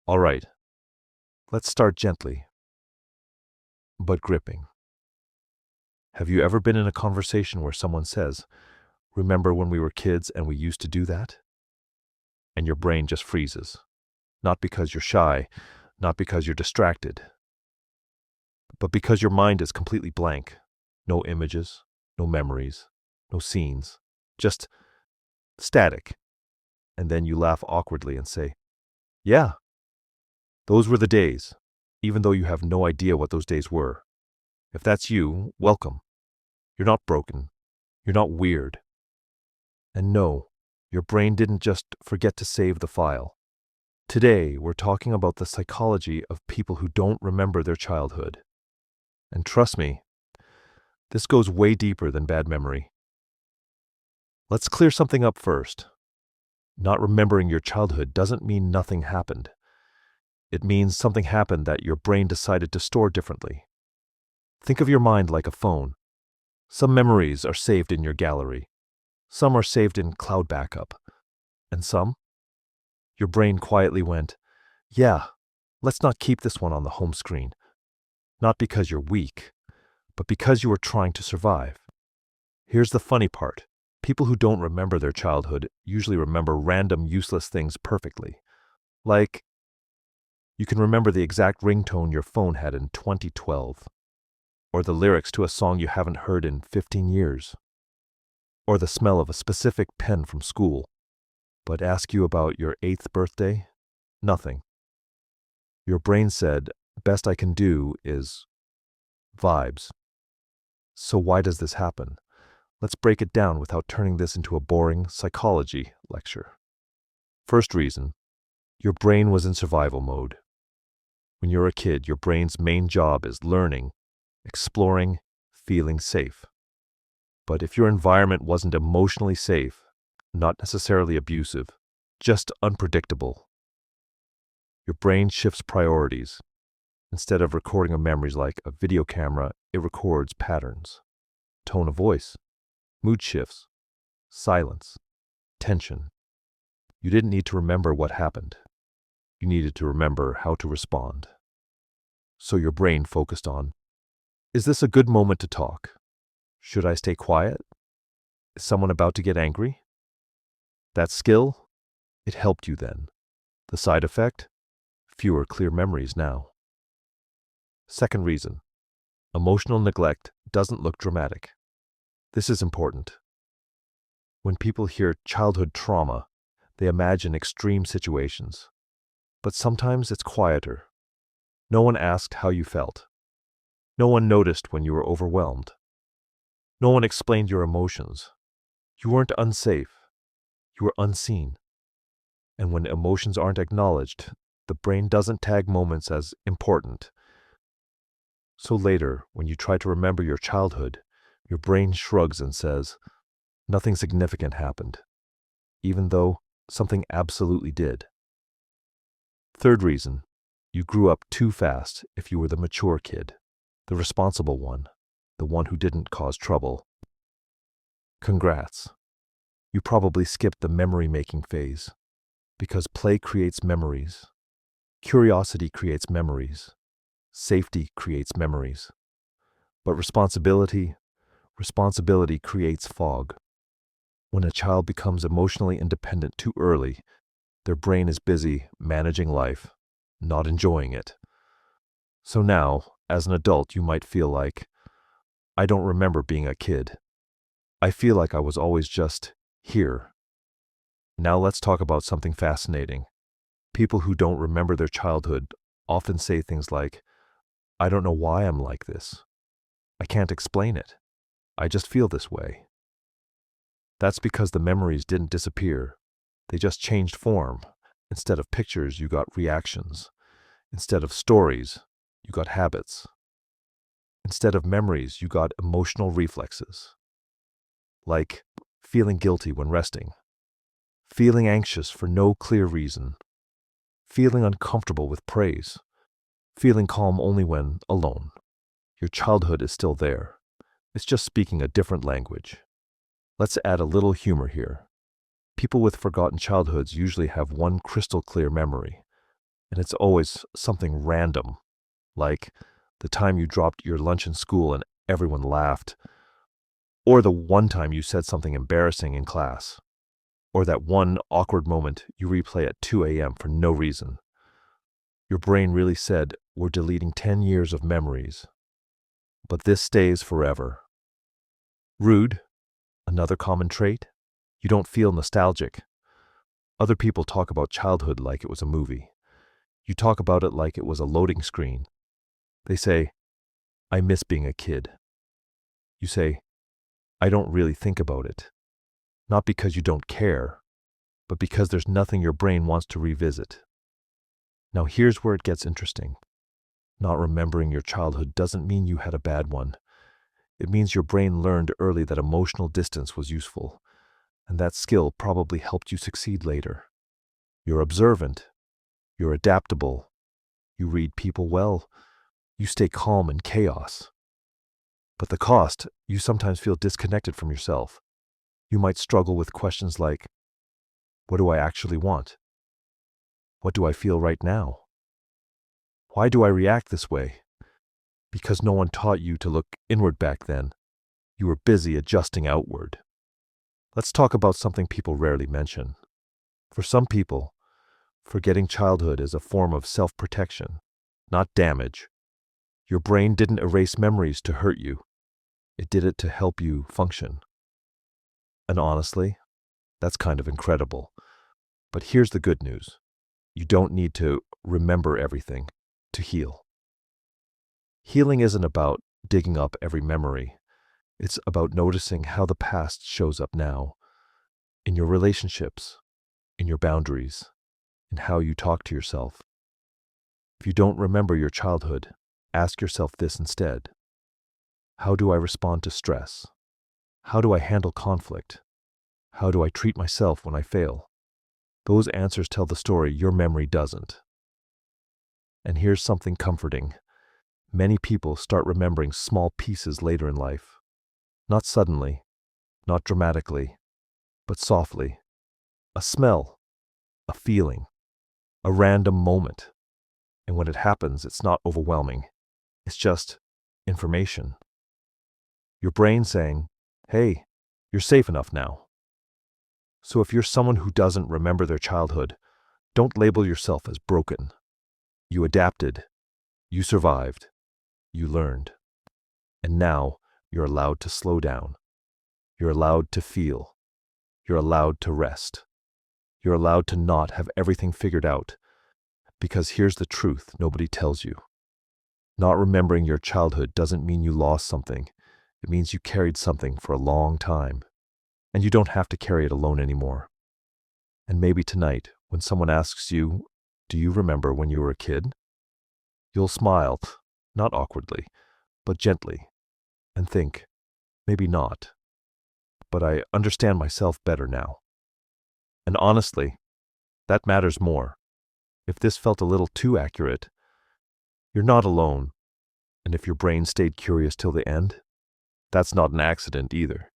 All right, let's start gently, but gripping. Have you ever been in a conversation where someone says, "Remember when we were kids and we used to do that?" And your brain just freezes. Not because you're shy, not because you're distracted, but because your mind is completely blank. No images, no memories, no scenes, just static. And then you laugh awkwardly and say, "Yeah, those were the days," even though you have no idea what those days were. If that's you, welcome. You're not broken. You're not weird. And no, your brain didn't just forget to save the file. Today, we're talking about the psychology of people who don't remember their childhood. And trust me, this goes way deeper than bad memory. Let's clear something up first. Not remembering your childhood doesn't mean nothing happened. It means something happened that your brain decided to store differently. Think of your mind like a phone. Some memories are saved in your gallery. Some are saved in cloud backup. And some? Your brain quietly went, "Yeah, let's not keep this one on the home screen." Not because you're weak, but because you were trying to survive. Here's the funny part. People who don't remember their childhood usually remember random useless things perfectly. Like, you can remember the exact ringtone your phone had in 2012, or the lyrics to a song you haven't heard in 15 years, or the smell of a specific pen from school. But ask you about your 8th birthday? Nothing. Your brain said, best I can do is vibes. So why does this happen? Let's break it down without turning this into a boring psychology lecture. First reason, your brain was in survival mode. When you're a kid, your brain's main job is learning, exploring, feeling safe. But if your environment wasn't emotionally safe, not necessarily abusive, just unpredictable, your brain shifts priorities. Instead of recording a memories like a video camera, it records patterns, tone of voice, mood shifts, silence, tension. You didn't need to remember what happened. You needed to remember how to respond. So your brain focused on, is this a good moment to talk? Should I stay quiet? Is someone about to get angry? That skill, it helped you then. The side effect? Fewer clear memories now. Second reason, emotional neglect doesn't look dramatic. This is important. When people hear childhood trauma, they imagine extreme situations. But sometimes it's quieter. No one asked how you felt. No one noticed when you were overwhelmed. No one explained your emotions. You weren't unsafe. You were unseen. And when emotions aren't acknowledged, the brain doesn't tag moments as important. So later, when you try to remember your childhood, your brain shrugs and says, nothing significant happened, even though something absolutely did. Third reason, you grew up too fast if you were the mature kid, the responsible one, the one who didn't cause trouble. Congrats. You probably skipped the memory-making phase, because play creates memories, curiosity creates memories, safety creates memories. But responsibility creates fog. When a child becomes emotionally independent too early, their brain is busy managing life, not enjoying it. So now, as an adult, you might feel like, I don't remember being a kid. I feel like I was always just here. Now let's talk about something fascinating. People who don't remember their childhood often say things like, I don't know why I'm like this. I can't explain it. I just feel this way. That's because the memories didn't disappear. They just changed form. Instead of pictures, you got reactions. Instead of stories, you got habits. Instead of memories, you got emotional reflexes. Like feeling guilty when resting, feeling anxious for no clear reason, feeling uncomfortable with praise, feeling calm only when alone. Your childhood is still there. It's just speaking a different language. Let's add a little humor here. People with forgotten childhoods usually have one crystal clear memory. And it's always something random, like the time you dropped your lunch in school and everyone laughed, or the one time you said something embarrassing in class, or that one awkward moment you replay at 2 a.m. for no reason. Your brain really said, we're deleting 10 years of memories, but this stays forever. Rude, another common trait. You don't feel nostalgic. Other people talk about childhood like it was a movie. You talk about it like it was a loading screen. They say, I miss being a kid. You say, I don't really think about it. Not because you don't care, but because there's nothing your brain wants to revisit. Now here's where it gets interesting. Not remembering your childhood doesn't mean you had a bad one. It means your brain learned early that emotional distance was useful, and that skill probably helped you succeed later. You're observant. You're adaptable. You read people well. You stay calm in chaos. But the cost, you sometimes feel disconnected from yourself. You might struggle with questions like, what do I actually want? What do I feel right now? Why do I react this way? Because no one taught you to look inward back then. You were busy adjusting outward. Let's talk about something people rarely mention. For some people, forgetting childhood is a form of self-protection, not damage. Your brain didn't erase memories to hurt you. It did it to help you function. And honestly, that's kind of incredible. But here's the good news. You don't need to remember everything to heal. Healing isn't about digging up every memory. It's about noticing how the past shows up now, in your relationships, in your boundaries, in how you talk to yourself. If you don't remember your childhood, ask yourself this instead. How do I respond to stress? How do I handle conflict? How do I treat myself when I fail? Those answers tell the story your memory doesn't. And here's something comforting. Many people start remembering small pieces later in life. Not suddenly, not dramatically, but softly. A smell, a feeling, a random moment. And when it happens, it's not overwhelming. It's just information. Your brain saying, hey, you're safe enough now. So if you're someone who doesn't remember their childhood, don't label yourself as broken. You adapted. You survived. You learned. And now you're allowed to slow down. You're allowed to feel. You're allowed to rest. You're allowed to not have everything figured out. Because here's the truth nobody tells you. Not remembering your childhood doesn't mean you lost something. It means you carried something for a long time. And you don't have to carry it alone anymore. And maybe tonight, when someone asks you, do you remember when you were a kid? You'll smile, not awkwardly, but gently, and think, maybe not. But I understand myself better now. And honestly, that matters more. If this felt a little too accurate, you're not alone. And if your brain stayed curious till the end, that's not an accident either.